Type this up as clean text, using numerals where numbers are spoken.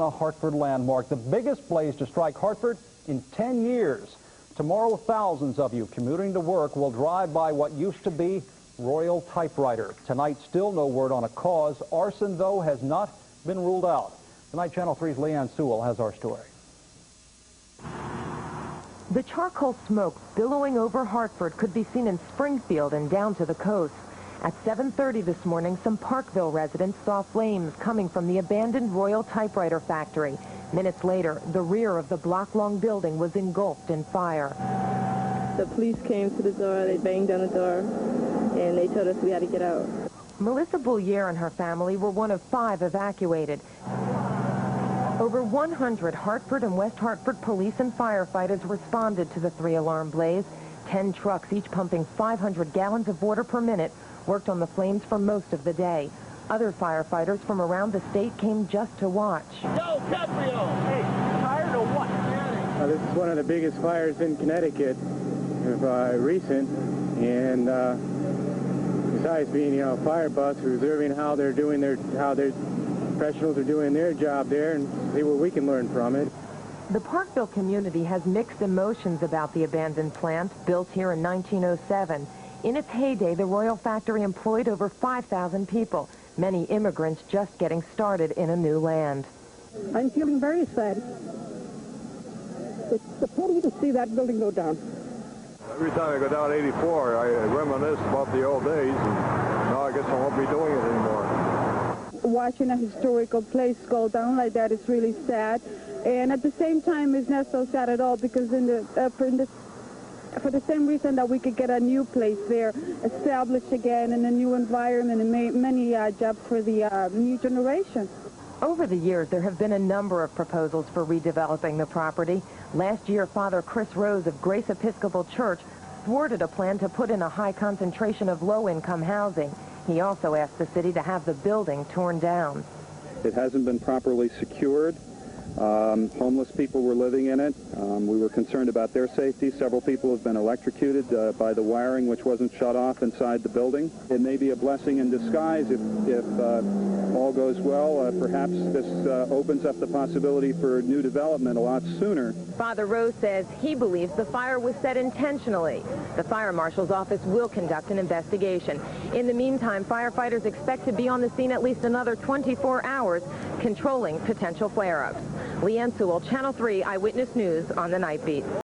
A Hartford landmark, the biggest blaze to strike Hartford in 10 years. Tomorrow, thousands of you commuting to work will drive by what used to be Royal Typewriter. Tonight, still no word on a cause. Arson, though, has not been ruled out. Tonight, Channel 3's Leanne Sewell has our story. The charcoal smoke billowing over Hartford could be seen in Springfield and down to the coast. At 7:30 this morning, some Parkville residents saw flames coming from the abandoned Royal Typewriter Factory. Minutes later, the rear of the block-long building was engulfed in fire. The police came to the door, they banged on the door, and they told us we had to get out. Melissa Boulier and her family were one of 5 evacuated. Over 100 Hartford and West Hartford police and firefighters responded to the 3-alarm blaze. 10 trucks, each pumping 500 gallons of water per minute, worked on the flames for most of the day. Other firefighters from around the state came just to watch. Yo, Caprio! Hey, tired or what? This is one of the biggest fires in Connecticut, recent, and besides being, fire buffs, we're observing how their professionals are doing their job there and see what we can learn from it. The Parkville community has mixed emotions about the abandoned plant, built here in 1907. In its heyday, the Royal Factory employed over 5,000 people, many immigrants just getting started in a new land. I'm feeling very sad. It's a pity to see that building go down. Every time I go down 84, I reminisce about the old days, and now I guess I won't be doing it anymore. Watching a historical place go down like that is really sad. And at the same time, it's not so sad at all, because for the same reason that we could get a new place there, established again in a new environment, and many jobs for the new generation. Over the years, there have been a number of proposals for redeveloping the property. Last year, Father Chris Rose of Grace Episcopal Church thwarted a plan to put in a high concentration of low-income housing. He also asked the city to have the building torn down. It hasn't been properly secured. Homeless people were living in it. We were concerned about their safety. Several people have been electrocuted by the wiring, which wasn't shut off inside the building. It may be a blessing in disguise if all goes well. Perhaps this opens up the possibility for new development a lot sooner. Father Rose says he believes the fire was set intentionally. The fire marshal's office will conduct an investigation. In the meantime, firefighters expect to be on the scene at least another 24 hours, controlling potential flare-ups. Leanne Sewell, Channel 3 Eyewitness News on the Night Beat.